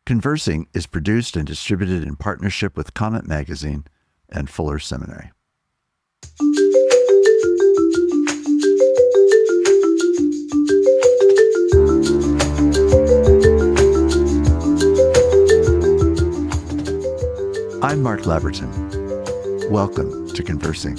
Conversing is produced and distributed in partnership with Comet Magazine and Fuller Seminary. I'm Mark Labberton. Welcome to Conversing.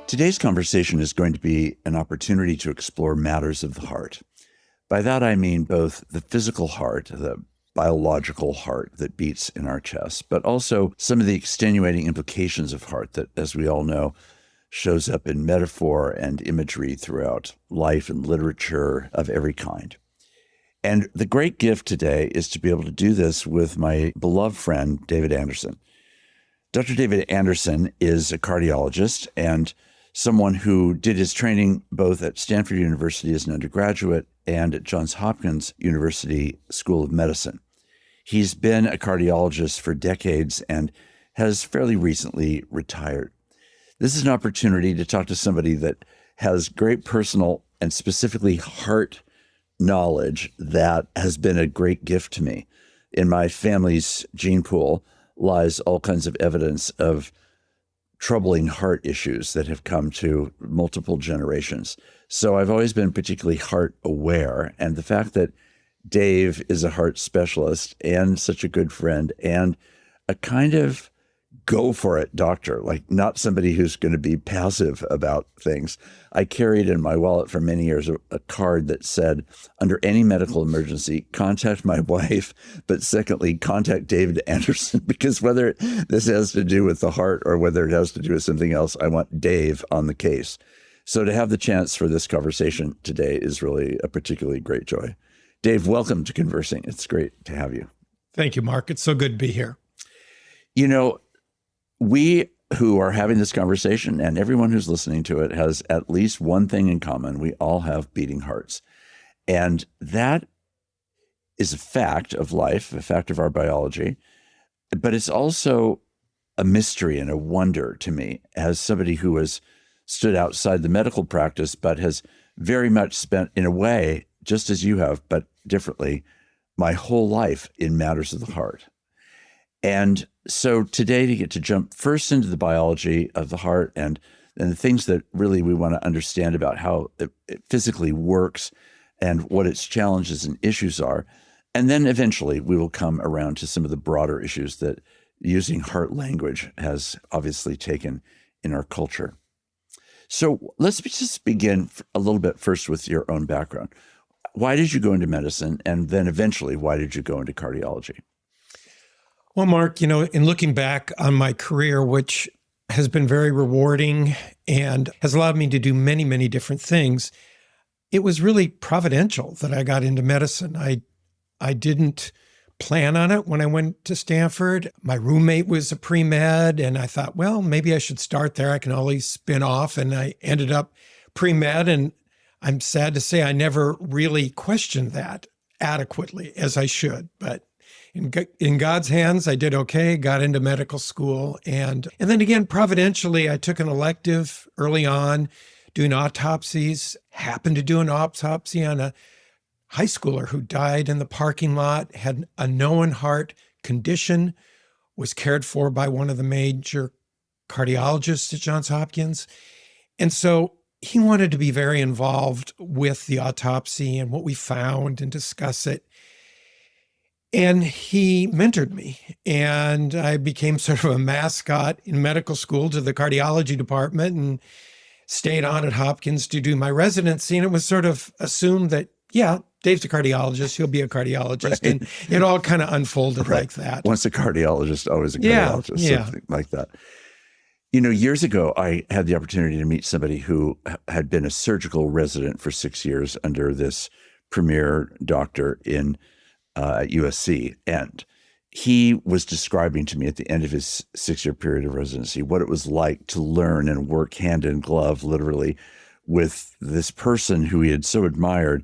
Today's conversation is going to be an opportunity to explore matters of the heart. By that, I mean both the physical heart, the biological heart that beats in our chest, but also some of the extenuating implications of heart that, as we all know, shows up in metaphor and imagery throughout life and literature of every kind. And the great gift today is to be able to do this with my beloved friend, David Anderson. Dr. David Anderson is a cardiologist and someone who did his training both at Stanford University as an undergraduate and at Johns Hopkins University School of Medicine. He's been a cardiologist for decades and has fairly recently retired. This is an opportunity to talk to somebody that has great personal and specifically heart knowledge that has been a great gift to me. In my family's gene pool lies all kinds of evidence of troubling heart issues that have come to multiple generations. So I've always been particularly heart aware. And the fact that Dave is a heart specialist and such a good friend and a kind of go for it doctor, like not somebody who's going to be passive about things. I carried in my wallet for many years a card that said, under any medical emergency, contact my wife, but secondly, contact David Anderson, because whether this has to do with the heart or whether it has to do with something else, I want Dave on the case. So to have the chance for this conversation today is really a particularly great joy. Dave, welcome to Conversing. It's great to have you. Thank you, Mark. It's so good to be here. You know, we who are having this conversation and everyone who's listening to it has at least one thing in common. We all have beating hearts. And that is a fact of life, a fact of our biology. But it's also a mystery and a wonder to me as somebody who has stood outside the medical practice, but has very much spent, in a way, just as you have, but differently, my whole life in matters of the heart. And so today to get to jump first into the biology of the heart and the things that really we want to understand about how it physically works and what its challenges and issues are. And then eventually we will come around to some of the broader issues that using heart language has obviously taken in our culture. So let's just begin a little bit first with your own background. Why did you go into medicine? And then eventually, why did you go into cardiology? Well, Mark, in looking back on my career, which has been very rewarding and has allowed me to do many, many different things, it was really providential that I got into medicine. I didn't plan on it when I went to Stanford. My roommate was a pre-med, and I thought, well, maybe I should start there. I can always spin off, and I ended up pre-med, and I'm sad to say I never really questioned that adequately as I should, but in God's hands, I did okay, got into medical school. And then again, providentially, I took an elective early on doing autopsies, happened to do an autopsy on a high schooler who died in the parking lot, had a known heart condition, was cared for by one of the major cardiologists at Johns Hopkins. And so he wanted to be very involved with the autopsy and what we found and discuss it. And he mentored me, and I became sort of a mascot in medical school to the cardiology department and stayed on at Hopkins to do my residency. And it was sort of assumed that, yeah, Dave's a cardiologist, he'll be a cardiologist. Right. And it all kind of unfolded like that. Once a cardiologist, always a cardiologist, something like that. Years ago, I had the opportunity to meet somebody who had been a surgical resident for 6 years under this premier doctor at USC. And he was describing to me at the end of his 6-year period of residency what it was like to learn and work hand in glove, literally, with this person who he had so admired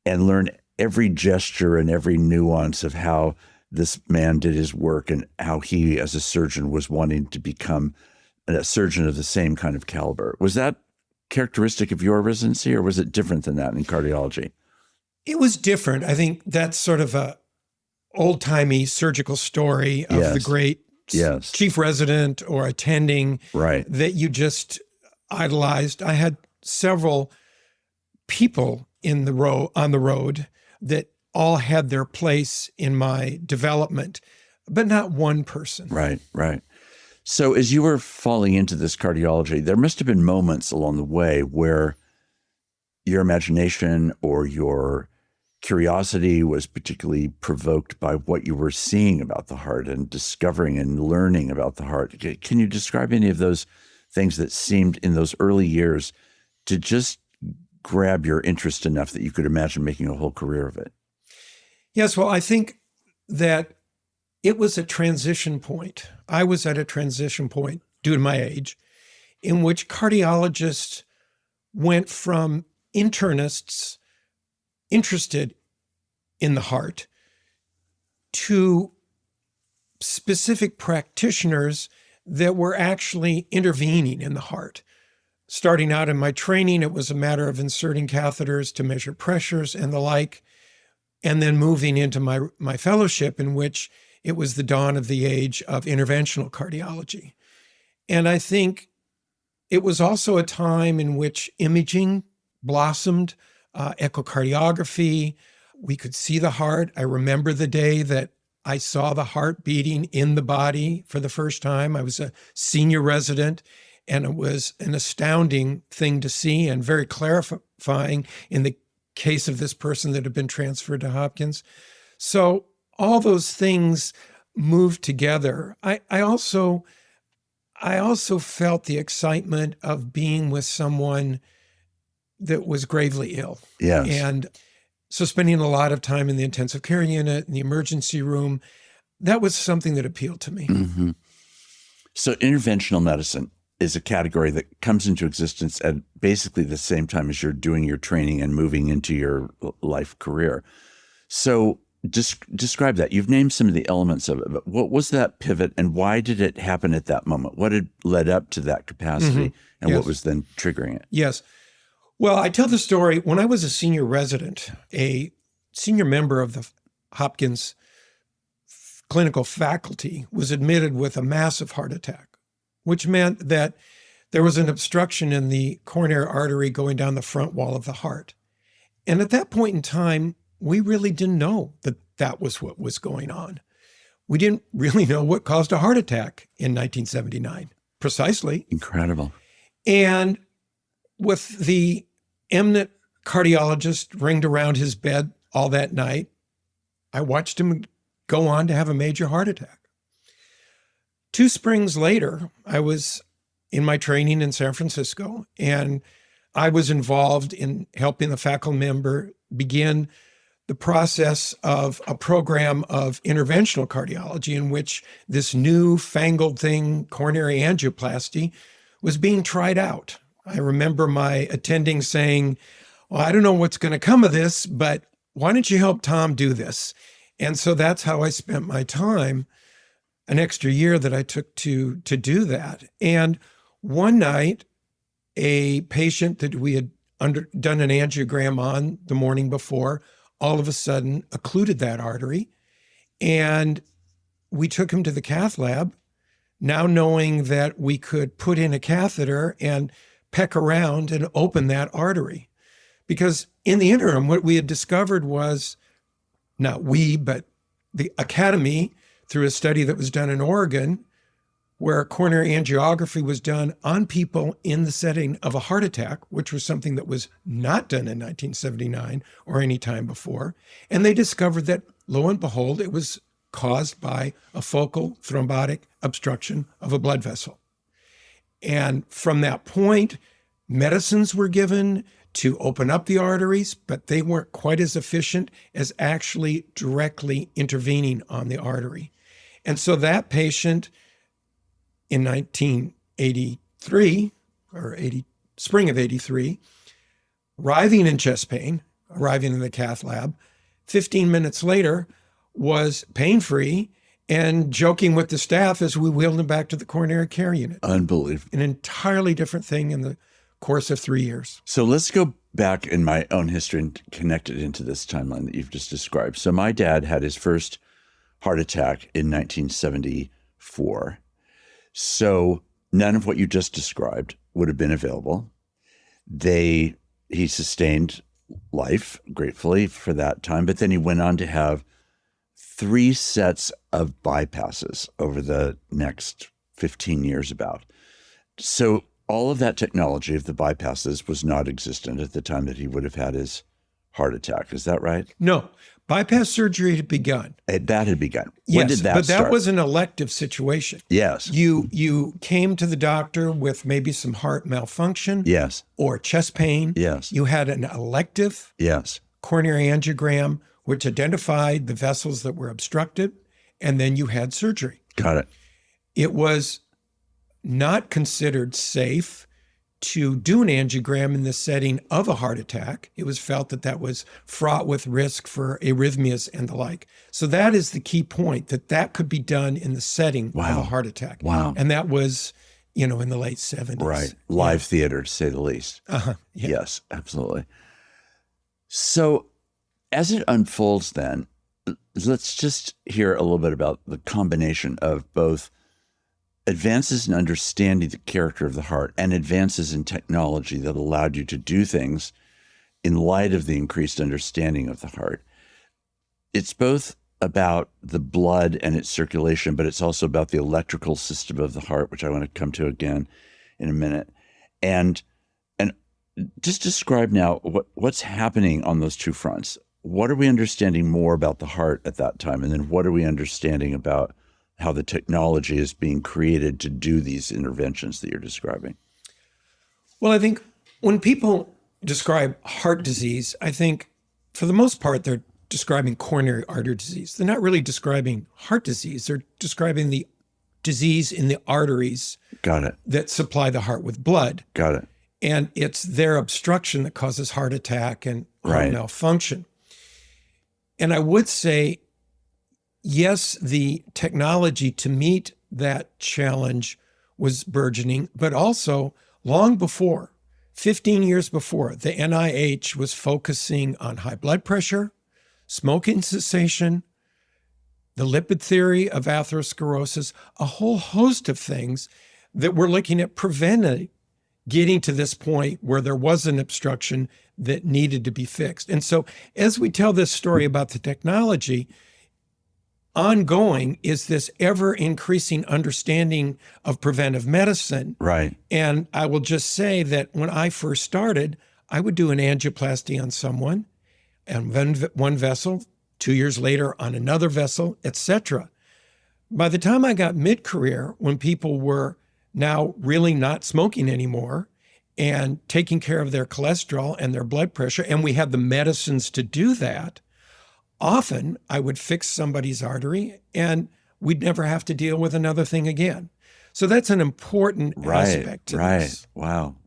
and learn every gesture and every nuance of how this man did his work and how he, as a surgeon, was wanting to become a surgeon of the same kind of caliber. Was that characteristic of your residency, or was it different than that in cardiology? It was different. I think that's sort of a old-timey surgical story of the great chief resident or attending that you just idolized. I had several people on the road that all had their place in my development, but not one person. Right. So as you were falling into this cardiology, there must have been moments along the way where your imagination or your curiosity was particularly provoked by what you were seeing about the heart and discovering and learning about the heart. Can you describe any of those things that seemed in those early years to just grab your interest enough that you could imagine making a whole career of it? Yes, well, I think that it was a transition point. I was at a transition point due to my age in which cardiologists went from internists interested in the heart to specific practitioners that were actually intervening in the heart. Starting out in my training, it was a matter of inserting catheters to measure pressures and the like, and then moving into my fellowship, in which it was the dawn of the age of interventional cardiology. And I think it was also a time in which imaging blossomed, echocardiography. We could see the heart. I remember the day that I saw the heart beating in the body for the first time. I was a senior resident, and it was an astounding thing to see and very clarifying in the case of this person that had been transferred to Hopkins. So all those things moved together. I also felt the excitement of being with someone that was gravely ill. Yes. And so spending a lot of time in the intensive care unit, in the emergency room, that was something that appealed to me. Mm-hmm. So interventional medicine is a category that comes into existence at basically the same time as you're doing your training and moving into your life career. So describe that. You've named some of the elements of it, but what was that pivot and why did it happen at that moment? What had led up to that capacity and what was then triggering it? Yes. Well, I tell the story. When I was a senior resident, a senior member of the Hopkins clinical faculty was admitted with a massive heart attack, which meant that there was an obstruction in the coronary artery going down the front wall of the heart. And at that point in time, we really didn't know that that was what was going on. We didn't really know what caused a heart attack in 1979, precisely. Incredible. And with the eminent cardiologist ringed around his bed all that night, I watched him go on to have a major heart attack. 2 springs later, I was in my training in San Francisco, and I was involved in helping the faculty member begin the process of a program of interventional cardiology in which this new fangled thing, coronary angioplasty, was being tried out. I remember my attending saying, well, I don't know what's going to come of this, but why don't you help Tom do this? And so that's how I spent my time, an extra year that I took to do that. And one night, a patient that we had done an angiogram on the morning before, all of a sudden occluded that artery. And we took him to the cath lab, now knowing that we could put in a catheter and peck around and open that artery. Because in the interim, what we had discovered was, not we, but the academy, through a study that was done in Oregon, where coronary angiography was done on people in the setting of a heart attack, which was something that was not done in 1979 or any time before. And they discovered that, lo and behold, it was caused by a focal thrombotic obstruction of a blood vessel. And from that point, medicines were given to open up the arteries, but they weren't quite as efficient as actually directly intervening on the artery. And so that patient in 1983 or spring of 83, arriving in chest pain, arriving in the cath lab, 15 minutes later was pain-free and joking with the staff as we wheeled him back to the coronary care unit. Unbelievable. An entirely different thing in the course of 3 years. So let's go back in my own history and connect it into this timeline that you've just described. So my dad had his first heart attack in 1974. So none of what you just described would have been available. He sustained life gratefully for that time, but then he went on to have 3 sets of bypasses over the next 15 years about. So all of that technology of the bypasses was not existent at the time that he would have had his heart attack. Is that right? No. Bypass surgery had begun. That had begun. Yes, When did that but start? that was an elective situation. Yes. You came to the doctor with maybe some heart malfunction. Yes. Or chest pain. Yes. You had an elective Yes. coronary angiogram, which identified the vessels that were obstructed, and then you had surgery. Got it. It was not considered safe to do an angiogram in the setting of a heart attack. It was felt that that was fraught with risk for arrhythmias and the like. So that is the key point, that could be done in the setting of a heart attack. Wow. And that was, in the late 70s. Right. Live theater, to say the least. Uh-huh. Yeah. Yes, absolutely. So as it unfolds then, let's just hear a little bit about the combination of both advances in understanding the character of the heart and advances in technology that allowed you to do things in light of the increased understanding of the heart. It's both about the blood and its circulation, but it's also about the electrical system of the heart, which I want to come to again in a minute. And just describe now what's happening on those two fronts. What are we understanding more about the heart at that time? And then what are we understanding about how the technology is being created to do these interventions that you're describing? Well, I think when people describe heart disease, I think for the most part, they're describing coronary artery disease. They're not really describing heart disease. They're describing the disease in the arteries Got it. that supply the heart with blood. Got it. And it's their obstruction that causes heart attack and heart malfunction. And I would say, yes, the technology to meet that challenge was burgeoning, but also long before, 15 years before, the NIH was focusing on high blood pressure, smoking cessation, the lipid theory of atherosclerosis, a whole host of things that we're looking at preventing getting to this point where there was an obstruction that needed to be fixed. And so as we tell this story about the technology, ongoing is this ever increasing understanding of preventive medicine. Right. And I will just say that when I first started, I would do an angioplasty on someone and then one vessel, 2 years later on another vessel, etc. By the time I got mid-career, when people were now really not smoking anymore and taking care of their cholesterol and their blood pressure, and we had the medicines to do that, often I would fix somebody's artery and we'd never have to deal with another thing again. So that's an important aspect to this. Wow.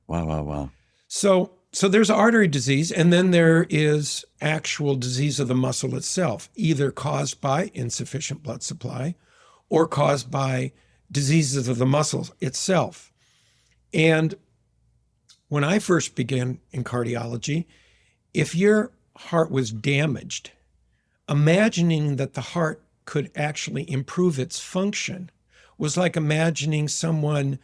So there's artery disease, and then there is actual disease of the muscle itself, either caused by insufficient blood supply or caused by diseases of the muscle itself. And when I first began in cardiology, if your heart was damaged, imagining that the heart could actually improve its function was like imagining someone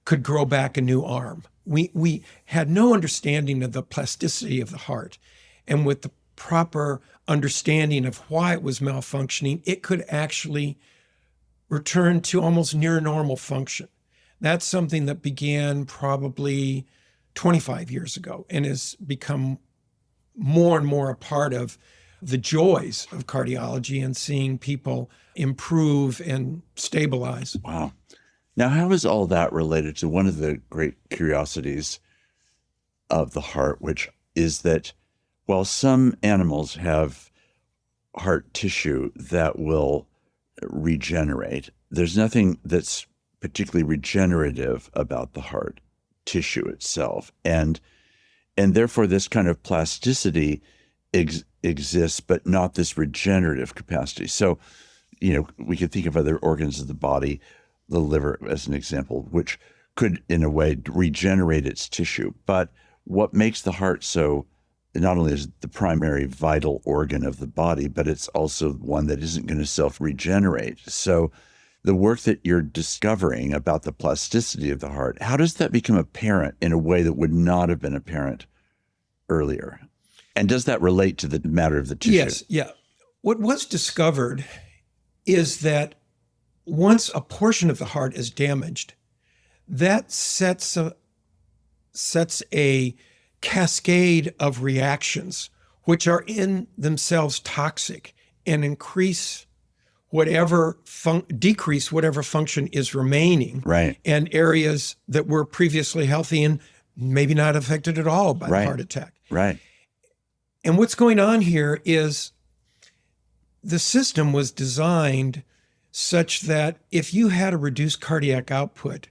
could grow back a new arm. We had no understanding of the plasticity of the heart. And with the proper understanding of why it was malfunctioning, it could actually return to almost near normal function. That's something that began probably 25 years ago and has become more and more a part of the joys of cardiology and seeing people improve and stabilize. Wow. Now, how is all that related to one of the great curiosities of the heart, which is that while some animals have heart tissue that will regenerate. There's nothing that's particularly regenerative about the heart tissue itself. And therefore this kind of plasticity exists, but not this regenerative capacity. So, we could think of other organs of the body, the liver as an example, which could in a way regenerate its tissue. But what makes the heart so, not only is it the primary vital organ of the body, but it's also one that isn't going to self-regenerate. So the work that you're discovering about the plasticity of the heart, how does that become apparent in a way that would not have been apparent earlier? And does that relate to the matter of the tissue? Yes, yeah. What was discovered is that once a portion of the heart is damaged, that sets a cascade of reactions which are in themselves toxic and decrease whatever function is remaining. Right. And areas that were previously healthy and maybe not affected at all by the heart attack. Right. And what's going on here is the system was designed such that if you had a reduced cardiac output,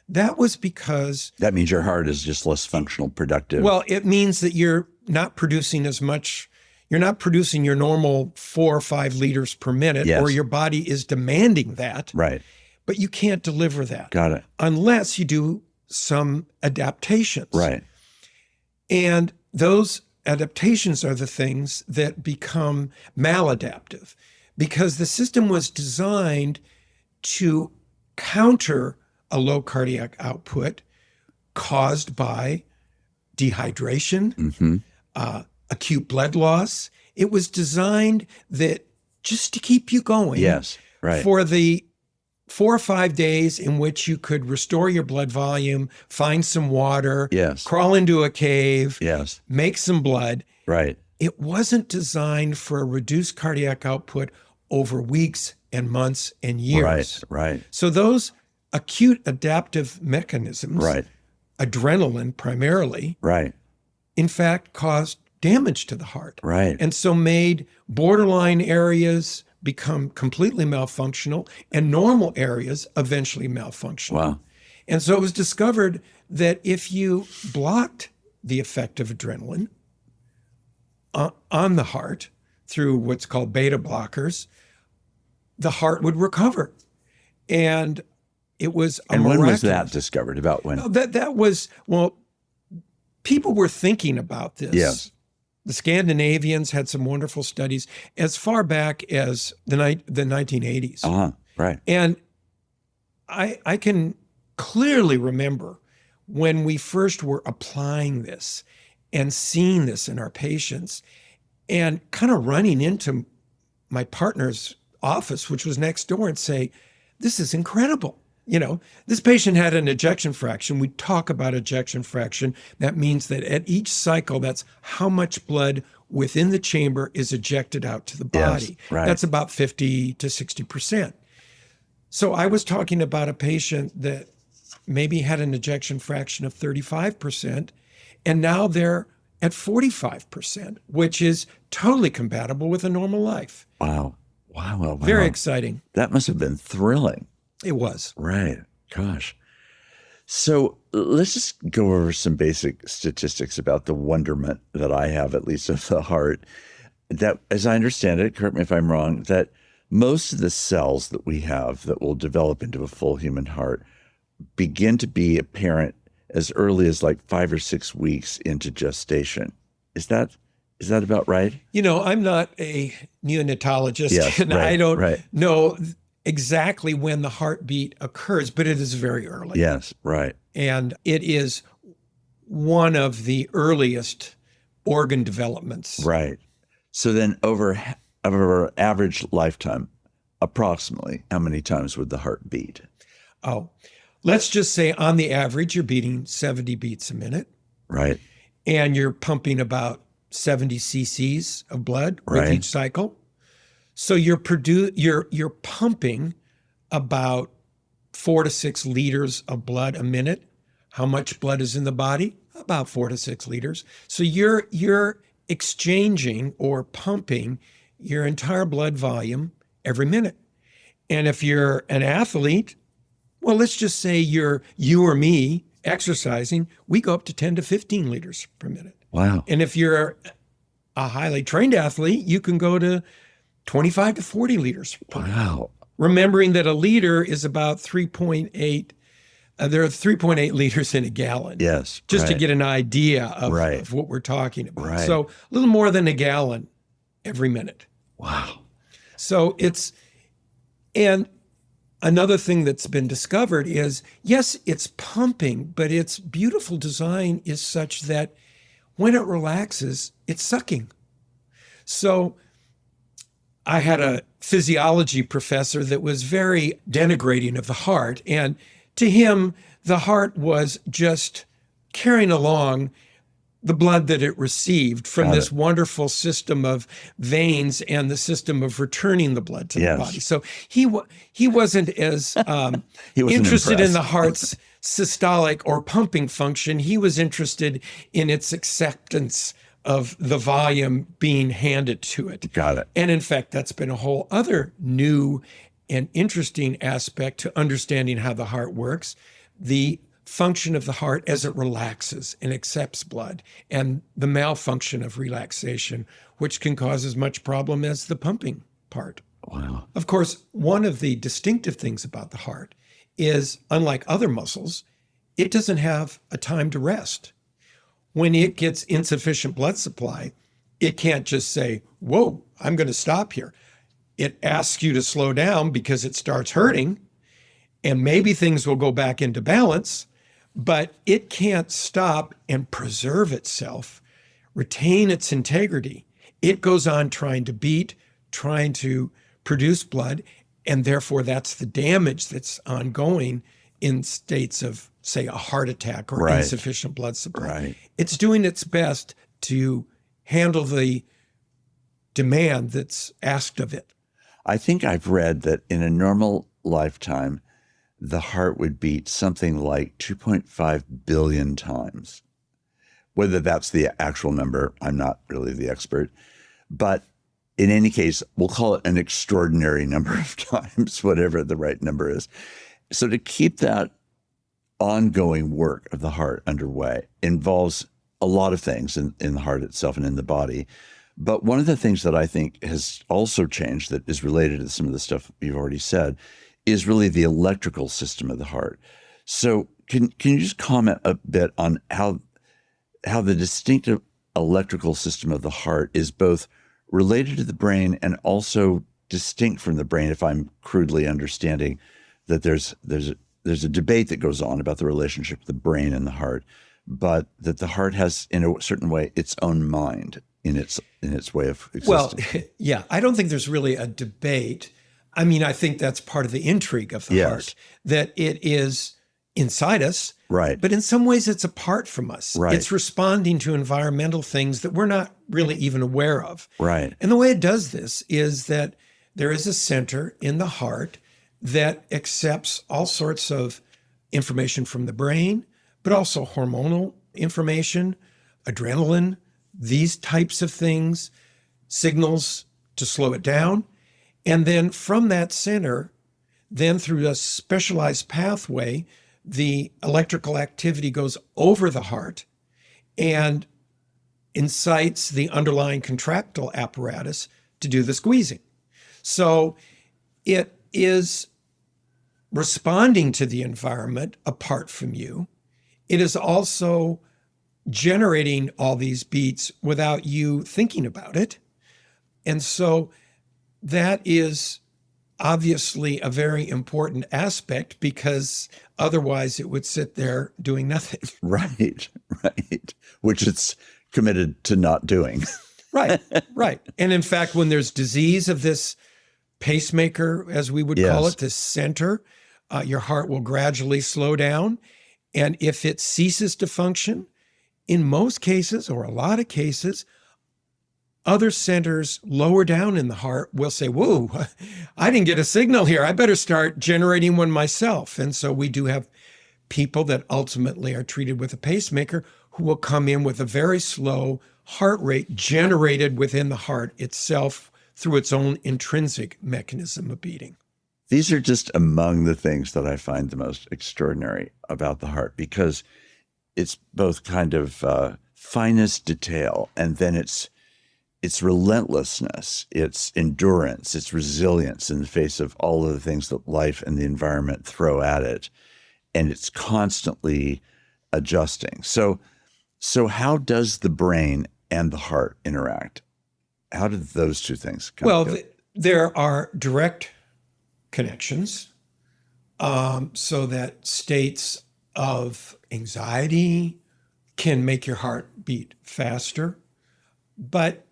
that was because... That means your heart is just less functional, productive. Well, it means that you're not producing as much, you're not producing your normal 4 or 5 liters per minute, yes. or your body is demanding that. Right. But you can't deliver that. Got it. Unless you do some adaptations. Right. And those adaptations are the things that become maladaptive because the system was designed to counter a low cardiac output caused by dehydration, acute blood loss. It was designed that just to keep you going. Yes, right. For the 4 or 5 days in which you could restore your blood volume, find some water, yes. crawl into a cave, yes. make some blood. Right. It wasn't designed for a reduced cardiac output over weeks and months and years. Right. So those acute adaptive mechanisms, adrenaline primarily, in fact, caused damage to the heart. Right. And so made borderline areas become completely malfunctional and normal areas eventually malfunctional. Wow. And so it was discovered that if you blocked the effect of adrenaline on the heart through what's called beta blockers, the heart would recover. And it was a And when was miraculous. that discovered? About when? That was, well, people were thinking about this. Yes. The Scandinavians had some wonderful studies as far back as the 1980s. Right. And I can clearly remember when we first were applying this and seeing this in our patients and kind of running into my partner's office, which was next door, and say, this is incredible. This patient had an ejection fraction. We talk about ejection fraction. That means that at each cycle, that's how much blood within the chamber is ejected out to the body. Yes, right. That's about 50 to 60%. So I was talking about a patient that maybe had an ejection fraction of 35%, and now they're at 45%, which is totally compatible with a normal life. Wow. Very exciting. That must have been thrilling. It was. Right. Gosh. So let's just go over some basic statistics about the wonderment that I have, at least of the heart. That, as I understand it, correct me if I'm wrong, that most of the cells that we have that will develop into a full human heart begin to be apparent as early as like 5 or 6 weeks into gestation. Is that about right? I'm not a neonatologist, Yes, and right, I don't right. know exactly when the heartbeat occurs, but it is very early. Yes, right. And it is one of the earliest organ developments. Right. So then over an average lifetime, approximately how many times would the heart beat? Oh, let's just say on the average, you're beating 70 beats a minute. Right. And you're pumping about 70 cc's of blood with each cycle. So you're pumping about 4 to 6 liters of blood a minute. How much blood is in the body? About 4 to 6 liters. So you're exchanging or pumping your entire blood volume every minute. And if you're an athlete, well, let's just say you or me exercising, we go up to 10 to 15 liters per minute. Wow. And if you're a highly trained athlete, you can go to 25 to 40 liters per minute. Wow. Remembering that a liter is about 3.8, there are 3.8 liters in a gallon. Yes. Just to right. get an idea of, Right. of what we're talking about. Right. So a little more than a gallon every minute. Wow. So and another thing that's been discovered is, yes, it's pumping, but its beautiful design is such that when it relaxes, it's sucking. So I had a physiology professor that was very denigrating of the heart. And to him, the heart was just carrying along the blood that it received from Got this it. wonderful system of veins and the system of returning the blood to Yes. the body. So he wasn't as He wasn't interested in impressed. the heart's systolic or pumping function. He was interested in its acceptance of the volume being handed to it. Got it. And in fact, that's been a whole other new and interesting aspect to understanding how the heart works. The function of the heart as it relaxes and accepts blood, and the malfunction of relaxation, which can cause as much problem as the pumping part. Wow. Of course, one of the distinctive things about the heart is, unlike other muscles, it doesn't have a time to rest. When it gets insufficient blood supply, it can't just say, whoa, I'm going to stop here. It asks you to slow down because it starts hurting, and maybe things will go back into balance, but it can't stop and preserve itself, retain its integrity. It goes on trying to beat, trying to produce blood, and therefore that's the damage that's ongoing in states of, say, a heart attack or Right. insufficient blood supply. Right. It's doing its best to handle the demand that's asked of it. I think I've read that in a normal lifetime, the heart would beat something like 2.5 billion times. Whether that's the actual number, I'm not really the expert. But in any case, we'll call it an extraordinary number of times, whatever the right number is. So to keep that ongoing work of the heart underway involves a lot of things in the heart itself and in the body. But one of the things that I think has also changed that is related to some of the stuff you've already said is really the electrical system of the heart. So can you just comment a bit on how the distinctive electrical system of the heart is both related to the brain and also distinct from the brain, if I'm crudely understanding that there's a debate that goes on about the relationship of the brain and the heart, but that the heart has, in a certain way, its own mind in its way of existing. Well, yeah, I don't think there's really a debate. I mean, I think that's part of the intrigue of the Yes. heart, that it is inside us, Right. but in some ways it's apart from us. Right. It's responding to environmental things that we're not really even aware of. Right. And the way it does this is that there is a center in the heart that accepts all sorts of information from the brain, but also hormonal information, adrenaline, these types of things, signals to slow it down. And then from that center, then through a specialized pathway, the electrical activity goes over the heart and incites the underlying contractile apparatus to do the squeezing. So it is responding to the environment apart from you. It is also generating all these beats without you thinking about it. And so that is obviously a very important aspect, because otherwise it would sit there doing nothing. Right. Which it's committed to not doing. Right. And in fact, when there's disease of this pacemaker, as we would call Yes. it, this center, your heart will gradually slow down. And if it ceases to function, in most cases, or a lot of cases, other centers lower down in the heart will say, whoa, I didn't get a signal here. I better start generating one myself. And so we do have people that ultimately are treated with a pacemaker who will come in with a very slow heart rate generated within the heart itself through its own intrinsic mechanism of beating. These are just among the things that I find the most extraordinary about the heart, because it's both kind of finest detail, and then it's relentlessness, its endurance, its resilience in the face of all of the things that life and the environment throw at it. And it's constantly adjusting. So how does the brain and the heart interact? How do those two things come together? There are direct connections, so that states of anxiety can make your heart beat faster, but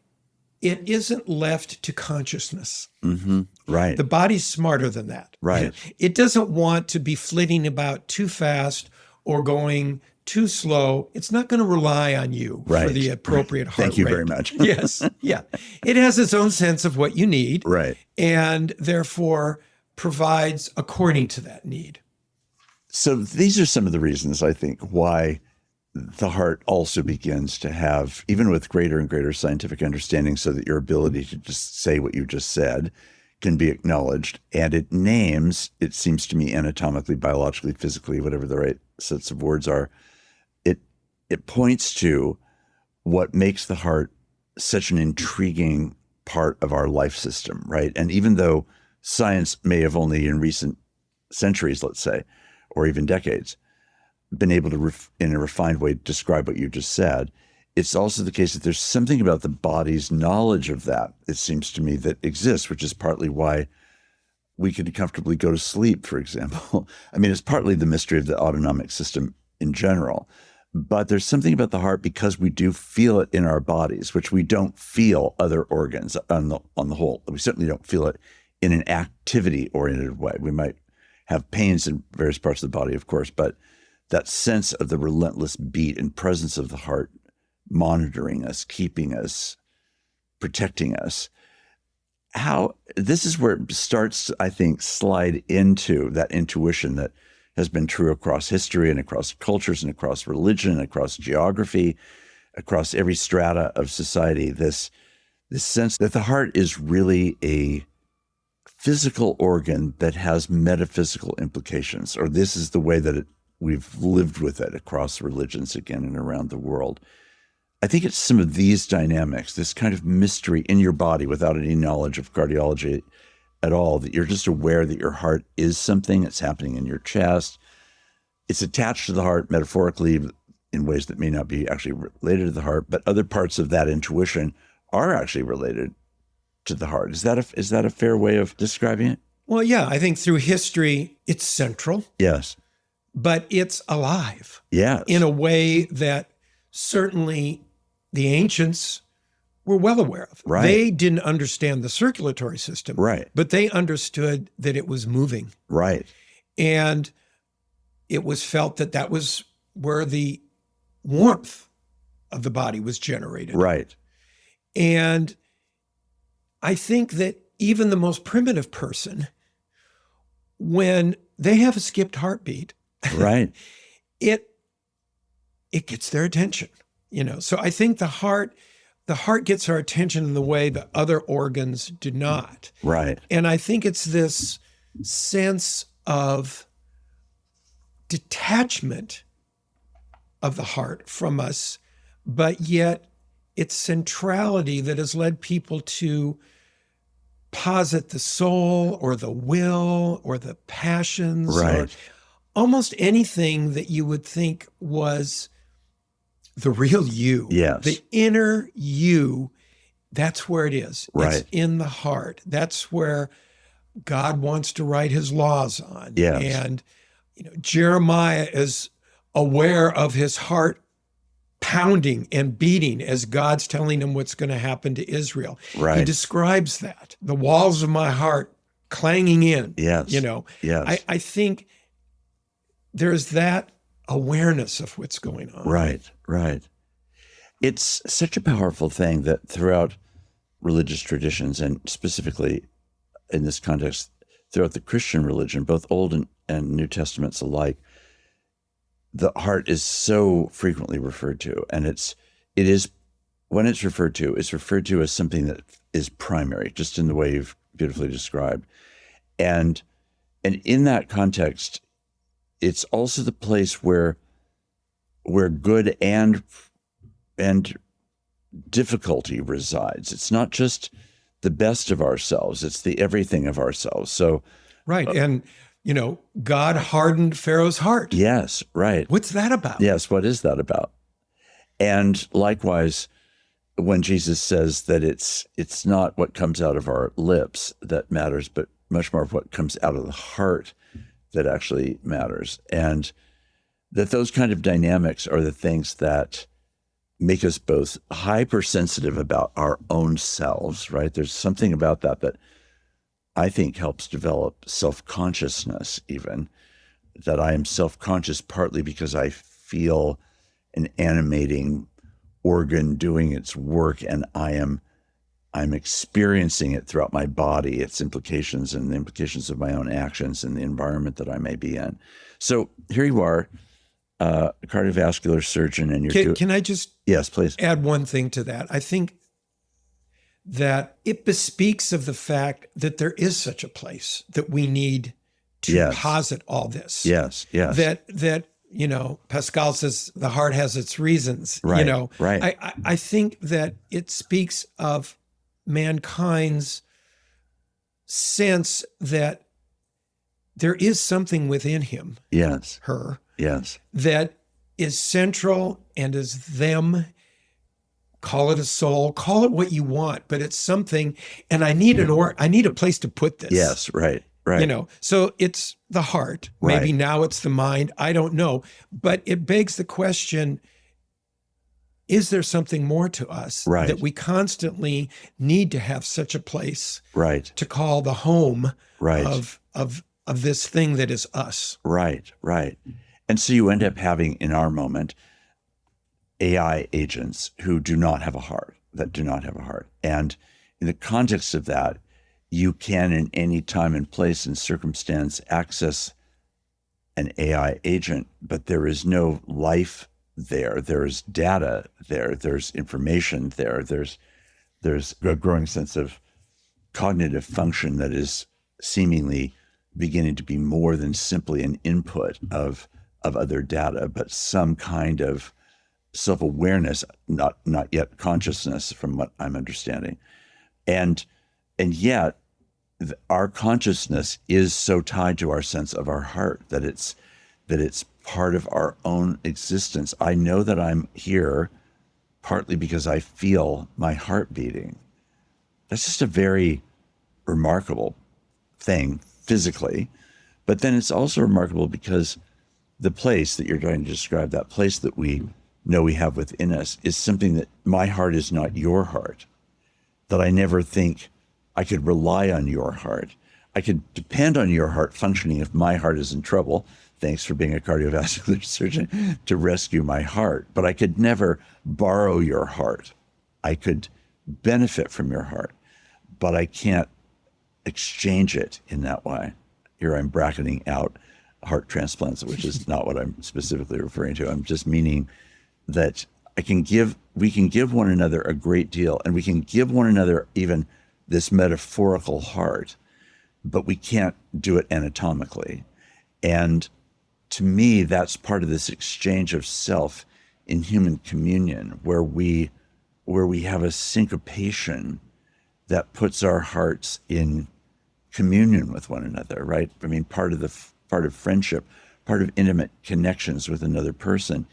it isn't left to consciousness. Mm-hmm. Right. The body's smarter than that. Right. It doesn't want to be flitting about too fast or going too slow. It's not going to rely on you for the appropriate heart rate. Thank you very much. Yes. Yeah. It has its own sense of what you need. Right. And therefore provides according to that need. So these are some of the reasons, I think, why the heart also begins to have, even with greater and greater scientific understanding, so that your ability to just say what you just said can be acknowledged. And it names, it seems to me, anatomically, biologically, physically, whatever the right sets of words are, it points to what makes the heart such an intriguing part of our life system, right? And even though science may have only in recent centuries, let's say, or even decades, been able to, in a refined way, describe what you just said, it's also the case that there's something about the body's knowledge of that, it seems to me, that exists, which is partly why we can comfortably go to sleep, for example. I mean, it's partly the mystery of the autonomic system in general, but there's something about the heart, because we do feel it in our bodies, which we don't feel other organs on the whole. We certainly don't feel it in an activity-oriented way. We might have pains in various parts of the body, of course, but that sense of the relentless beat and presence of the heart monitoring us, keeping us, protecting us. This is where it starts, I think, slide into that intuition that has been true across history and across cultures and across religion, across geography, across every strata of society, this sense that the heart is really a physical organ that has metaphysical implications, or this is the way that we've lived with it across religions again and around the world. I think it's some of these dynamics, this kind of mystery in your body without any knowledge of cardiology at all, that you're just aware that your heart is something that's happening in your chest. It's attached to the heart metaphorically in ways that may not be actually related to the heart, but other parts of that intuition are actually related to the heart. Is that a fair way of describing it? Well, yeah, I think through history, it's central. Yes. But it's alive. Yes. In a way that certainly the ancients were well aware of. Right. They didn't understand the circulatory system. Right. But they understood that it was moving. Right. And it was felt that that was where the warmth of the body was generated. Right. And I think that even the most primitive person, when they have a skipped heartbeat, right, it gets their attention, So I think the heart gets our attention in the way that other organs do not. Right. And I think it's this sense of detachment of the heart from us, but yet its centrality that has led people to posit the soul or the will or the passions, right, or almost anything that you would think was the real you. Yes. The inner you, that's where it is. Right. It's in the heart. That's where God wants to write his laws on. Yes. And Jeremiah is aware of his heart pounding and beating as God's telling him what's going to happen to Israel. Right. He describes that, the walls of my heart clanging in. Yes. Yes. I think there's that awareness of what's going on. Right, right. It's such a powerful thing that throughout religious traditions, and specifically in this context, throughout the Christian religion, both Old and New Testaments alike, the heart is so frequently referred to. And it is, when it's referred to as something that is primary, just in the way you've beautifully described. And And in that context, it's also the place where good and difficulty resides. It's not just the best of ourselves, it's the everything of ourselves. So right. And, God hardened Pharaoh's heart. yes, right. What's that about? Yes, what is that about? And likewise, when Jesus says that it's not what comes out of our lips that matters, but much more of what comes out of the heart that actually matters. And that those kind of dynamics are the things that make us both hypersensitive about our own selves, right? There's something about that I think helps develop self-consciousness even, that I am self-conscious partly because I feel an animating organ doing its work and I'm experiencing it throughout my body, its implications and the implications of my own actions and the environment that I may be in. So here you are, a cardiovascular surgeon, and you're Can I just yes, please add one thing to that? I think that it bespeaks of the fact that there is such a place that we need to yes. posit all this. Yes, yes. That Pascal says the heart has its reasons. Right, right. I think that it speaks of mankind's sense that there is something within him, yes, her, yes, that is central and is them. Call it a soul, call it what you want, but it's something. And I need I need a place to put this. yes, right, right. So it's the heart. Right. Maybe now it's the mind. I don't know. But it begs the question, is there something more to us Right. that we constantly need to have such a place Right, to call the home right, of this thing that is us? right, right. And so you end up having, in our moment, AI agents who do not have a heart, that do not have a heart. And in the context of that, you can, in any time and place and circumstance, access an AI agent, but there is no life there. There's data there. There's information there. There's a growing sense of cognitive function that is seemingly beginning to be more than simply an input of other data, but some kind of self-awareness, not yet consciousness, from what I'm understanding. And yet our consciousness is so tied to our sense of our heart that it's part of our own existence. I know that I'm here partly because I feel my heart beating. That's just a very remarkable thing physically. But then it's also remarkable because the place that you're trying to describe, that place that we know we have within us, is something that my heart is not your heart, that I never think I could rely on your heart. I could depend on your heart functioning if my heart is in trouble. Thanks for being a cardiovascular surgeon to rescue my heart. But I could never borrow your heart. I could benefit from your heart, but I can't exchange it in that way. Here I'm bracketing out heart transplants, which is not what I'm specifically referring to. I'm just meaning that we can give one another a great deal, and we can give one another even this metaphorical heart, but we can't do it anatomically. And to me, that's part of this exchange of self in human communion, where we have a syncopation that puts our hearts in communion with one another, right? I mean, part of friendship, part of intimate connections with another person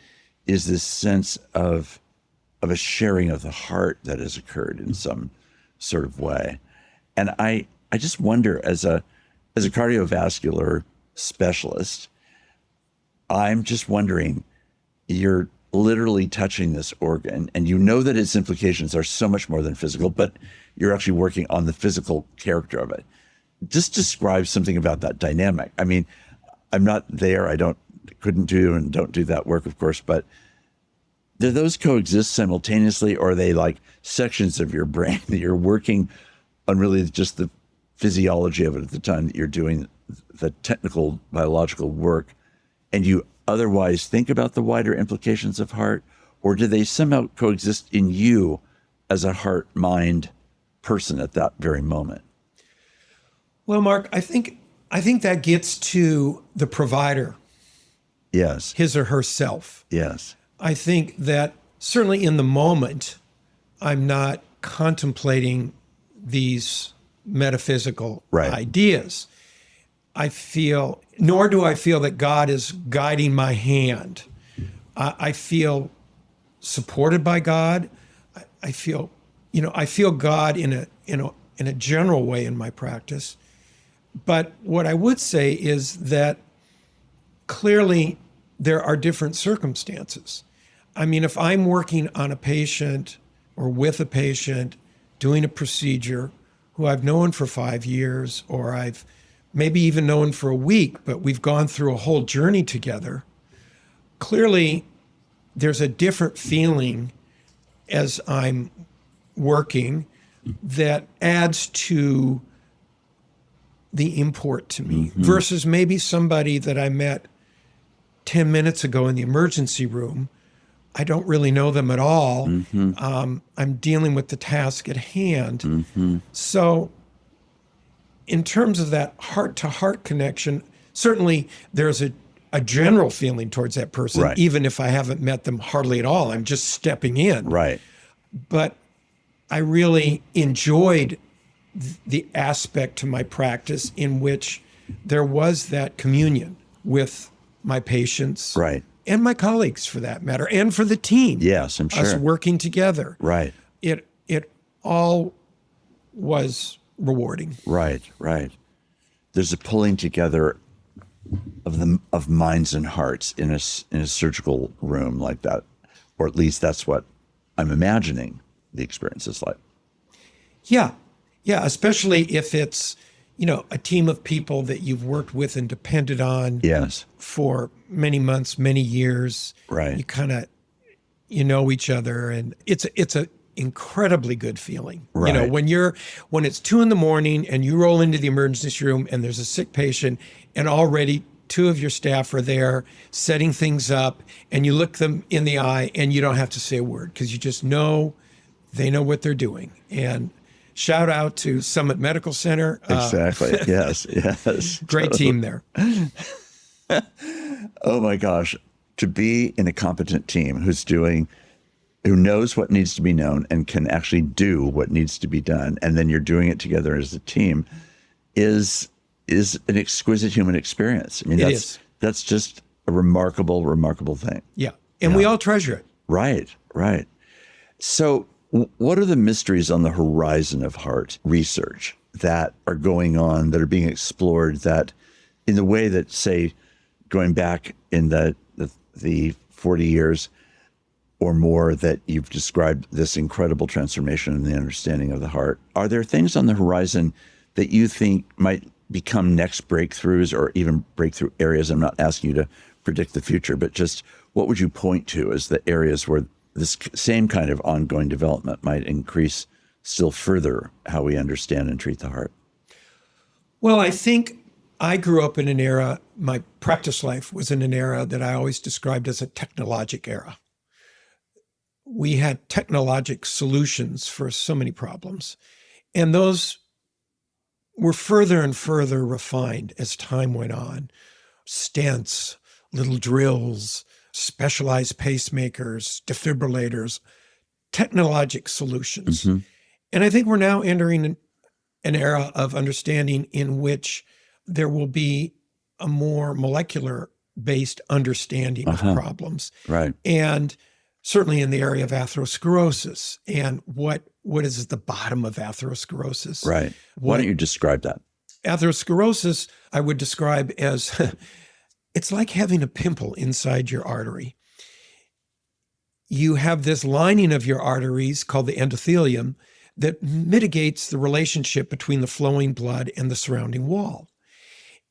is this sense of a sharing of the heart that has occurred in some sort of way. And I just wonder, as a cardiovascular specialist, I'm just wondering, you're literally touching this organ, and you know that its implications are so much more than physical, but you're actually working on the physical character of it. Just describe something about that dynamic. I mean, I'm not there. Couldn't do and don't do that work, of course, but do those coexist simultaneously, or are they like sections of your brain that you're working on really just the physiology of it at the time that you're doing the technical biological work, and you otherwise think about the wider implications of heart? Or do they somehow coexist in you as a heart-mind person at that very moment? Well, Mark, I think I think that gets to the provider, Yes. his or herself. Yes. I think that certainly in the moment, I'm not contemplating these metaphysical Right. ideas. Nor do I feel that God is guiding my hand. I feel supported by God. I feel God in a general way in my practice. But what I would say is that clearly there are different circumstances. I mean, if I'm working on a patient or with a patient doing a procedure who I've known for 5 years, or I've maybe even known for a week, but we've gone through a whole journey together, clearly there's a different feeling as I'm working that adds to the import to me versus maybe somebody that I met 10 minutes ago in the emergency room. I don't really know them at all. I'm dealing with the task at hand. So in terms of that heart-to-heart connection, certainly there's a general feeling towards that person, Right. even if I haven't met them hardly at all. I'm just stepping in. Right. But I really enjoyed the aspect to my practice in which there was that communion with my patients. Right. And my colleagues, for that matter, and for the team. Yes, I'm sure. Us working together. Right. It all was rewarding. Right. Right. There's a pulling together of minds and hearts in a surgical room like that, or at least that's what I'm imagining the experience is like. Yeah, especially if it's, a team of people that you've worked with and depended on Yes. for many months, many years. Right. You kind of, know each other, and it's a incredibly good feeling. Right. When it's 2 a.m. and you roll into the emergency room and there's a sick patient and already 2 of your staff are there setting things up, and you look them in the eye and you don't have to say a word because you just know they know what they're doing. And shout out to Summit Medical Center. Exactly. Yes. Yes. Great team there. Oh my gosh. To be in a competent team who knows what needs to be known and can actually do what needs to be done, and then you're doing it together as a team is an exquisite human experience. I mean, that's just a remarkable, remarkable thing. Yeah. And we all treasure it. Right. Right. So what are the mysteries on the horizon of heart research that are going on, that are being explored, that in the way that, say, going back in the 40 years or more that you've described this incredible transformation in the understanding of the heart, are there things on the horizon that you think might become next breakthroughs or even breakthrough areas? I'm not asking you to predict the future, but just what would you point to as the areas where this same kind of ongoing development might increase still further how we understand and treat the heart? Well, I think I grew up in an era, my practice life was in an era that I always described as a technologic era. We had technologic solutions for so many problems, and those were further and further refined as time went on. Stents, little drills, specialized pacemakers, defibrillators, technologic solutions. And I think we're now entering an era of understanding in which there will be a more molecular-based understanding of problems. Right. And certainly in the area of atherosclerosis and what is at the bottom of atherosclerosis. Right. Why don't you describe that? Atherosclerosis, I would describe as it's like having a pimple inside your artery. You have this lining of your arteries called the endothelium that mitigates the relationship between the flowing blood and the surrounding wall.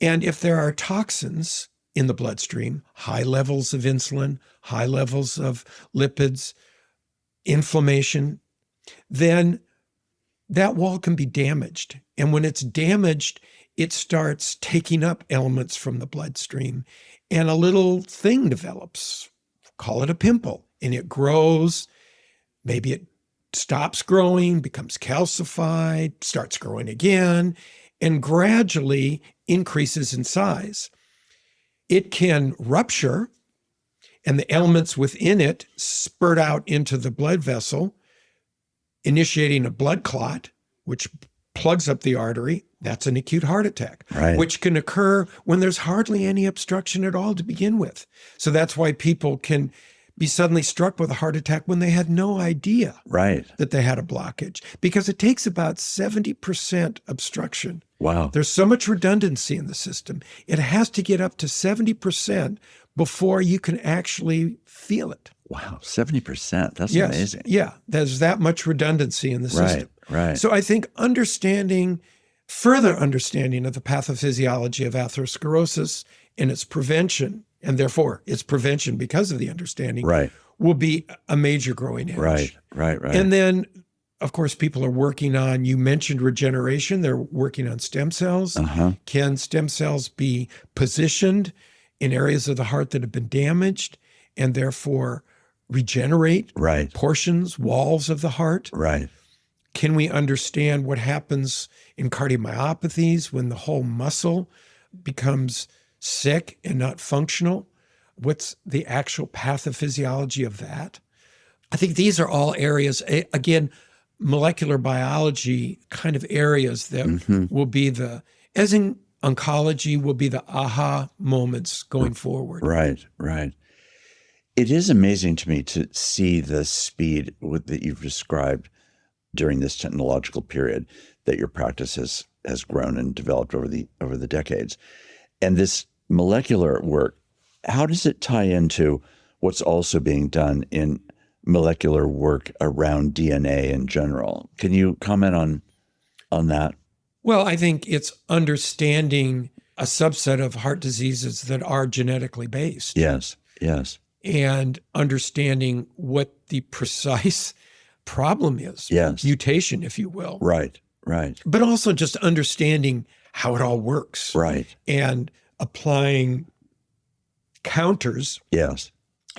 And if there are toxins in the bloodstream, high levels of insulin, high levels of lipids, inflammation, then that wall can be damaged. And when it's damaged, it starts taking up elements from the bloodstream, and a little thing develops. Call it a pimple, and it grows. Maybe it stops growing, becomes calcified, starts growing again, and gradually increases in size. It can rupture, and the elements within it spurt out into the blood vessel, initiating a blood clot, which plugs up the artery. That's an acute heart attack, Right. which can occur when there's hardly any obstruction at all to begin with. So that's why people can be suddenly struck with a heart attack when they had no idea Right. that they had a blockage, because it takes about 70% obstruction. Wow. There's so much redundancy in the system. It has to get up to 70% before you can actually feel it. Wow. 70%. That's Yes. amazing. Yeah. There's that much redundancy in the system. Right. So I think further understanding of the pathophysiology of atherosclerosis and its prevention, and therefore its prevention because of the understanding, Right. will be a major growing edge. Right. And then, of course, people are working on, you mentioned regeneration, they're working on stem cells. Can stem cells be positioned in areas of the heart that have been damaged and therefore regenerate Right. portions, walls of the heart? Right. Can we understand what happens in cardiomyopathies when the whole muscle becomes sick and not functional? What's the actual pathophysiology of that? I think these are all areas, again, molecular biology kind of areas that will be as in oncology, will be the aha moments going forward. Right. It is amazing to me to see the speed that you've described during this technological period that your practice has grown and developed over the decades. And this molecular work, how does it tie into what's also being done in molecular work around DNA in general? Can you comment on that? Well, I think it's understanding a subset of heart diseases that are genetically based. Yes. And understanding what the precise problem is. Yes. Mutation, if you will. Right. But also just understanding how it all works. Right. And applying counters Yes.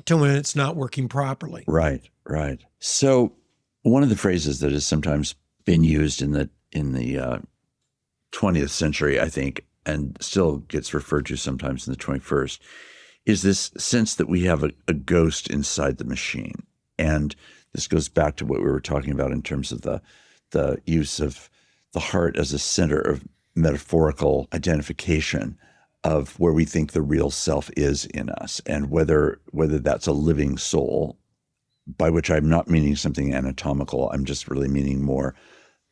to when it's not working properly. Right. So one of the phrases that has sometimes been used in the 20th century, I think, and still gets referred to sometimes in the 21st, is this sense that we have a ghost inside the machine. And this goes back to what we were talking about in terms of the use of the heart as a center of metaphorical identification of where we think the real self is in us, and whether that's a living soul, by which I'm not meaning something anatomical. I'm just really meaning more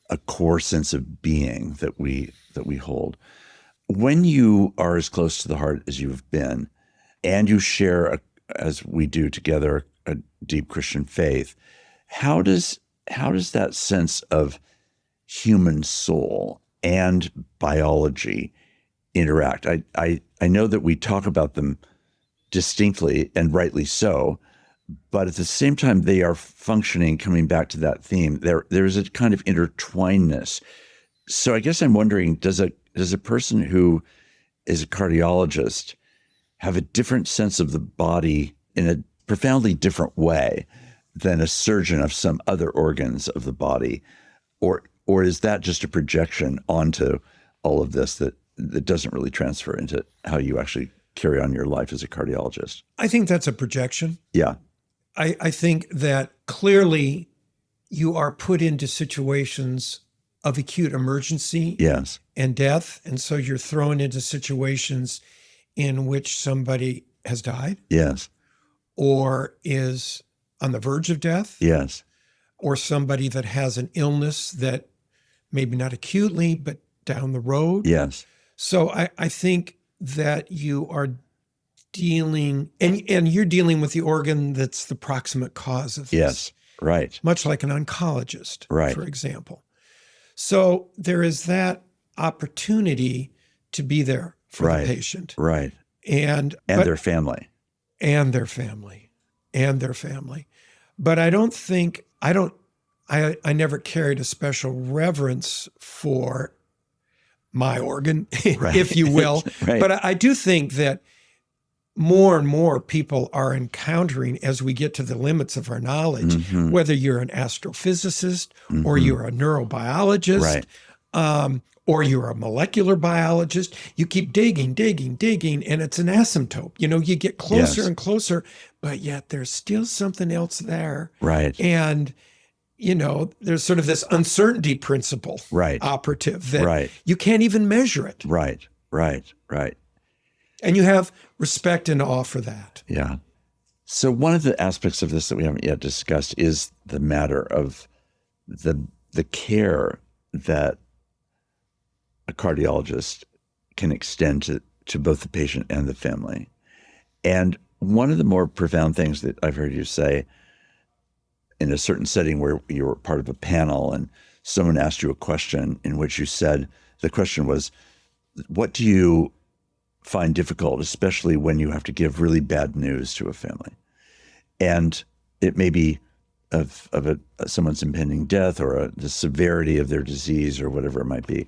a core sense of being that we hold. When you are as close to the heart as you've been, and you share, as we do together, a deep Christian faith, how does that sense of human soul and biology interact? I know that we talk about them distinctly, and rightly so, but at the same time they are functioning, coming back to that theme, there's a kind of intertwinedness. So I guess I'm wondering, does a person who is a cardiologist have a different sense of the body in a profoundly different way than a surgeon of some other organs of the body? Or is that just a projection onto all of this that doesn't really transfer into how you actually carry on your life as a cardiologist? I think that's a projection. Yeah. I think that clearly you are put into situations of acute emergency Yes. and death. And so you're thrown into situations in which somebody has died Yes. or is on the verge of death, Yes. or somebody that has an illness that maybe not acutely, but down the road. Yes. So I think that you are dealing, and you're dealing with the organ that's the proximate cause of this. Yes. Right. Much like an oncologist, Right. for example. So there is that opportunity to be there for Right. the patient. Right. And Their family. and their family. But I never carried a special reverence for my organ, Right. if you will. Right. But I do think that more and more people are encountering, as we get to the limits of our knowledge, whether you're an astrophysicist or you're a neurobiologist, Right. or you're a molecular biologist, you keep digging, and it's an asymptote. You get closer Yes. and closer, but yet there's still something else there. Right. And, there's sort of this uncertainty principle Right. operative that Right. you can't even measure it. Right. And you have respect and awe for that. Yeah. So one of the aspects of this that we haven't yet discussed is the matter of the care that a cardiologist can extend to both the patient and the family. And one of the more profound things that I've heard you say in a certain setting where you were part of a panel and someone asked you a question in which you said, the question was, what do you find difficult, especially when you have to give really bad news to a family? And it may be of someone's impending death or the severity of their disease or whatever it might be.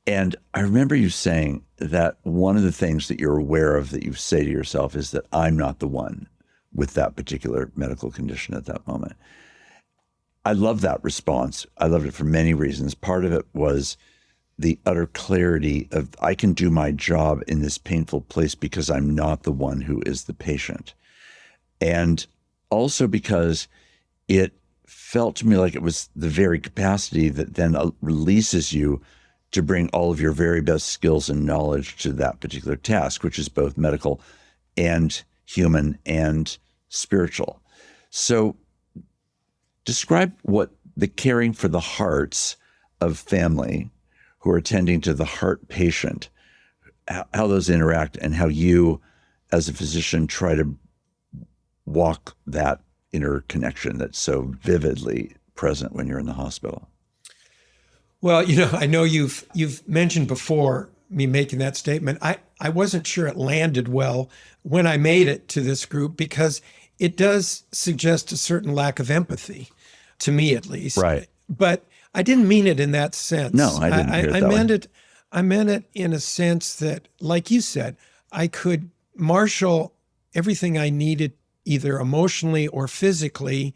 And I remember you saying that one of the things that you're aware of that you say to yourself is that I'm not the one with that particular medical condition at that moment. I love that response. I loved it for many reasons. Part of it was the utter clarity of I can do my job in this painful place because I'm not the one who is the patient. And also because it felt to me like it was the very capacity that then releases you to bring all of your very best skills and knowledge to that particular task, which is both medical and human and spiritual. So describe what the caring for the hearts of family who are attending to the heart patient, how those interact and how you as a physician try to walk that interconnection that's so vividly present when you're in the hospital. Well, I know you've mentioned before me making that statement. I wasn't sure it landed well when I made it to this group because it does suggest a certain lack of empathy, to me at least. Right. But I didn't mean it in that sense. No, I didn't hear it that way. I meant it in a sense that, like you said, I could marshal everything I needed either emotionally or physically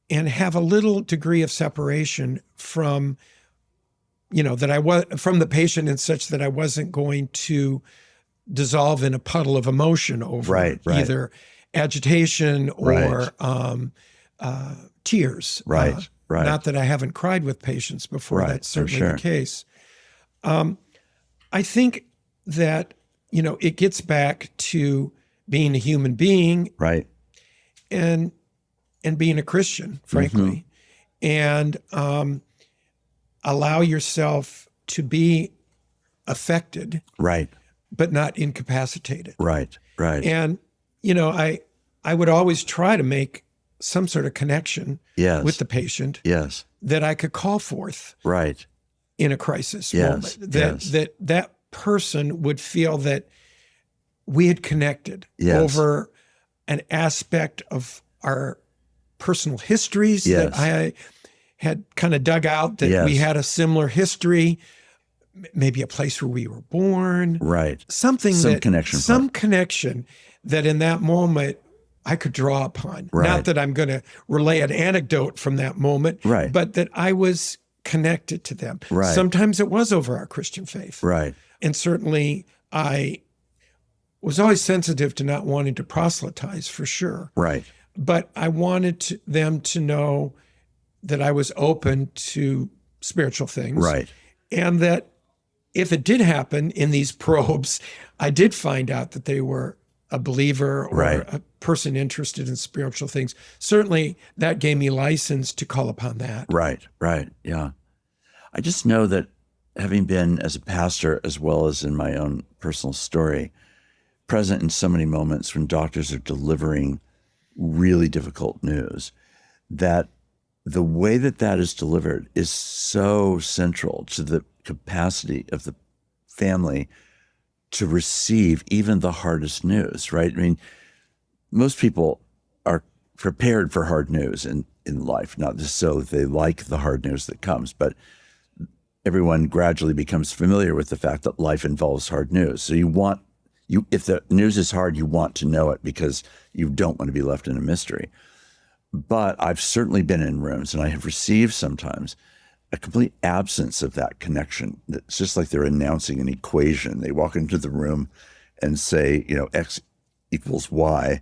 and have a little degree of separation from that I was from the patient in such that I wasn't going to dissolve in a puddle of emotion over either agitation or tears. Right. Not that I haven't cried with patients before. That's certainly the case. I think that, it gets back to being a human being. Right. And being a Christian, frankly. And allow yourself to be affected, right, but not incapacitated. Right. And I would always try to make some sort of connection with the patient that I could call forth in a crisis moment. That person would feel that we had connected over an aspect of our personal histories that I had kind of dug out, that we had a similar history, maybe a place where we were born. Right. Some connection that in that moment I could draw upon. Right. Not that I'm going to relay an anecdote from that moment, but that I was connected to them. Right. Sometimes it was over our Christian faith. Right. And certainly I was always sensitive to not wanting to proselytize, for sure. Right. But I wanted them to know that I was open to spiritual things. Right. And that if it did happen in these probes, I did find out that they were a believer or a person interested in spiritual things. Certainly that gave me license to call upon that. Right. Yeah. I just know that having been as a pastor, as well as in my own personal story, present in so many moments when doctors are delivering really difficult news, that the way that is delivered is so central to the capacity of the family to receive even the hardest news, right? I mean, most people are prepared for hard news in life, not just so that they like the hard news that comes, but everyone gradually becomes familiar with the fact that life involves hard news. So if the news is hard, you want to know it because you don't want to be left in a mystery. But I've certainly been in rooms and I have received sometimes a complete absence of that connection. It's just like they're announcing an equation. They walk into the room and say, X equals Y.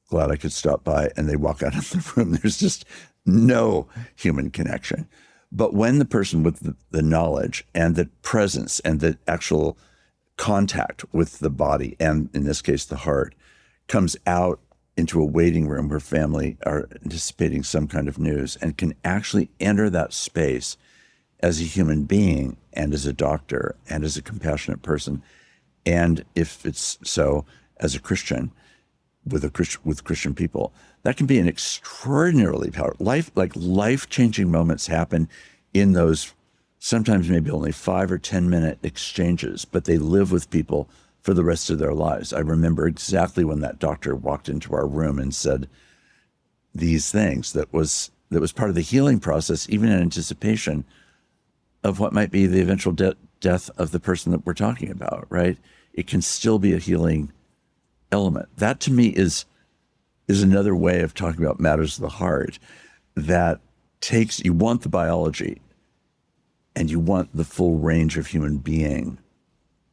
Glad I could stop by. And they walk out of the room. There's just no human connection. But when the person with the knowledge and the presence and the actual contact with the body, and in this case, the heart, comes out into a waiting room where family are anticipating some kind of news and can actually enter that space as a human being and as a doctor and as a compassionate person. And if it's so, as a Christian, with Christian people, that can be an extraordinarily powerful life-changing moments happen in those sometimes maybe only 5 or 10 minute exchanges, but they live with people for the rest of their lives. I remember exactly when that doctor walked into our room and said these things that was part of the healing process, even in anticipation of what might be the eventual death of the person that we're talking about, right? It can still be a healing element. That to me is another way of talking about matters of the heart that takes, you want the biology and you want the full range of human being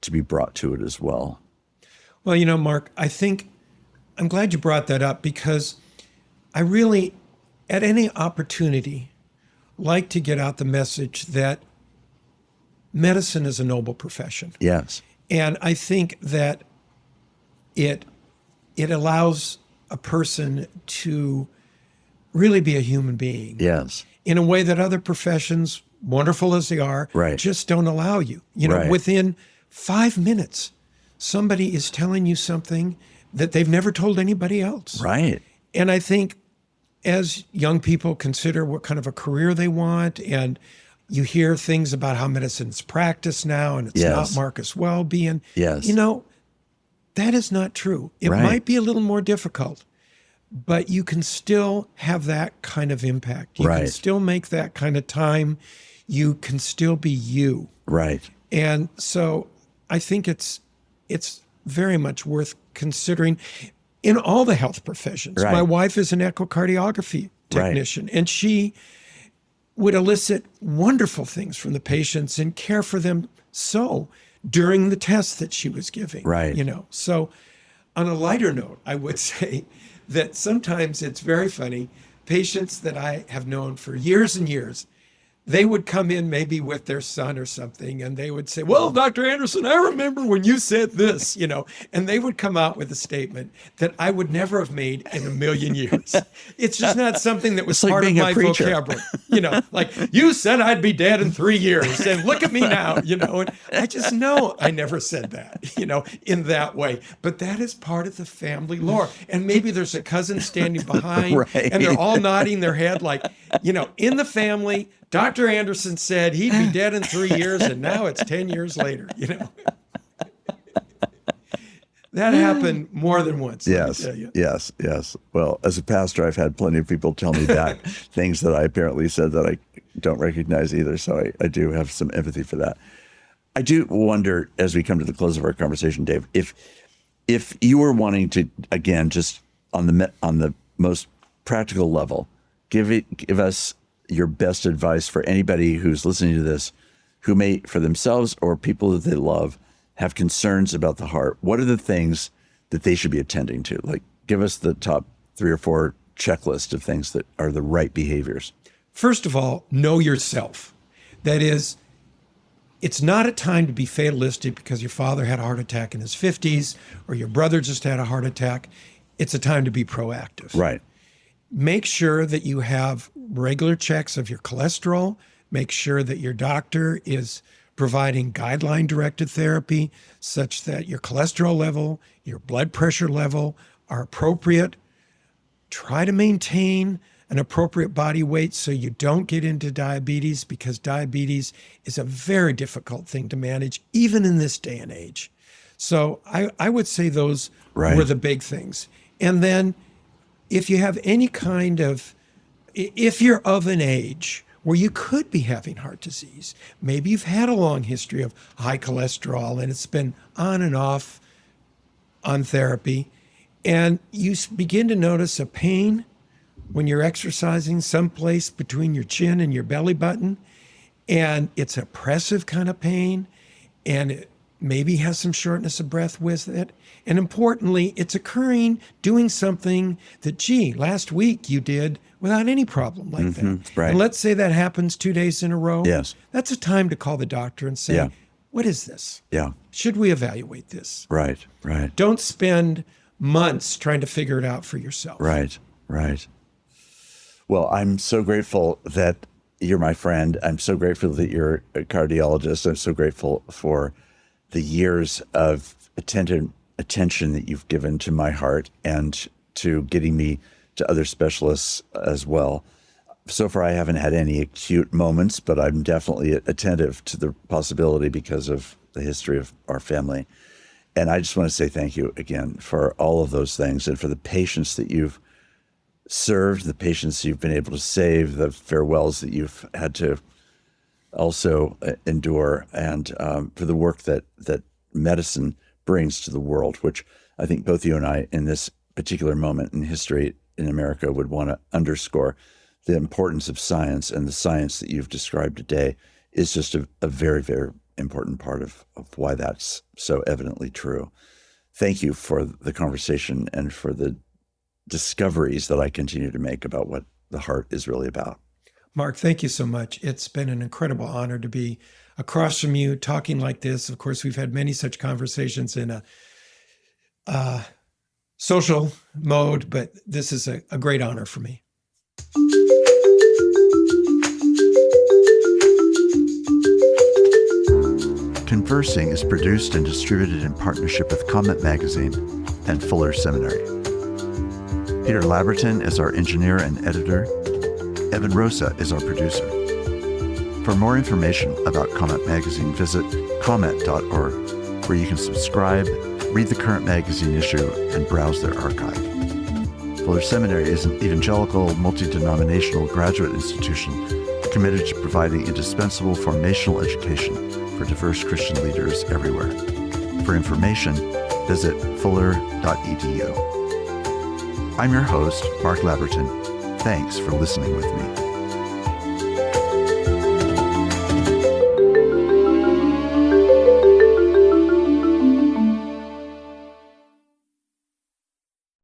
to be brought to it as well. Well, Mark, I'm glad you brought that up, because I really, at any opportunity, like to get out the message that medicine is a noble profession. Yes. And I think that it allows a person to really be a human being. Yes. In a way that other professions, wonderful as they are, right, just don't allow you. Right. Within 5 minutes, somebody is telling you something that they've never told anybody else. Right. And I think as young people consider what kind of a career they want, and you hear things about how medicine's practiced now and it's yes, not Marcus Welby, and yes, that is not true. It right, might be a little more difficult, but you can still have that kind of impact. You right, can still make that kind of time. You can still be you. Right. And so I think it's very much worth considering in all the health professions. Right. My wife is an echocardiography technician, right, and she would elicit wonderful things from the patients and care for them during the tests that she was giving. Right. So on a lighter note, I would say that sometimes it's very funny. Patients that I have known for years and years, they would come in maybe with their son or something, and they would say, well, Dr. Anderson, I remember when you said this, and they would come out with a statement that I would never have made in a million years. It's just not something that was part of my vocabulary. Like, you said I'd be dead in 3 years, and look at me now, and I just know I never said that, in that way. But that is part of the family lore. And maybe there's a cousin standing behind, right, and they're all nodding their head like, in the family, Dr. Anderson said he'd be dead in 3 years, and now it's 10 years later, That happened more than once. Yes, yes. Well, as a pastor, I've had plenty of people tell me back things that I apparently said that I don't recognize either. So I do have some empathy for that. I do wonder, as we come to the close of our conversation, Dave, if you were wanting to, again, just on the most practical level, give us your best advice for anybody who's listening to this, who may, for themselves or people that they love, have concerns about the heart. What are the things that they should be attending to? Like, give us the top 3 or 4 checklist of things that are the right behaviors. First of all, know yourself. That is, it's not a time to be fatalistic because your father had a heart attack in his 50s or your brother just had a heart attack. It's a time to be proactive. Right. Make sure that you have regular checks of your cholesterol. Make sure that your doctor is providing guideline-directed therapy such that your cholesterol level, your blood pressure level are appropriate. Try to maintain an appropriate body weight so you don't get into diabetes, because diabetes is a very difficult thing to manage, even in this day and age. So I would say those were the big things. And then if you have any kind of, if you're of an age where you could be having heart disease, maybe you've had a long history of high cholesterol and it's been on and off on therapy, and you begin to notice a pain when you're exercising someplace between your chin and your belly button, And it's oppressive kind of pain, and it maybe has some shortness of breath with it. And importantly, it's occurring doing something that, gee, last week you did without any problem like that. Right. And let's say that happens 2 days in a row. Yes. That's a time to call the doctor and say, Yeah. what is this? Yeah. Should we evaluate this? Right. Right. Don't spend months trying to figure it out for yourself. Right. Right. Well, I'm so grateful that you're my friend. I'm so grateful that you're a cardiologist. I'm so grateful for the years of attention that you've given to my heart and to getting me to other specialists as well. So far, I haven't had any acute moments, but I'm definitely attentive to the possibility because of the history of our family. And I just want to say thank you again for all of those things and for the patients that you've served, the patients you've been able to save, the farewells that you've had to also endure, and for the work that medicine brings to the world, which I think both you and I, in this particular moment in history in America, would want to underscore. The importance of science, and the science that you've described today is just a very, very important part of why that's so evidently true. Thank you for the conversation and for the discoveries that I continue to make about what the heart is really about. Mark, thank you so much. It's been an incredible honor to be across from you talking like this. Of course, we've had many such conversations in a social mode, but this is a great honor for me. Conversing is produced and distributed in partnership with Comment Magazine and Fuller Seminary. Peter Labberton is our engineer and editor. Evan Rosa is our producer. For more information about Comment Magazine, visit comment.org, where you can subscribe, read the current magazine issue, and browse their archive. Fuller Seminary is an evangelical, multi-denominational graduate institution committed to providing indispensable formational education for diverse Christian leaders everywhere. For information, visit fuller.edu. I'm your host, Mark Labberton. Thanks for listening with me.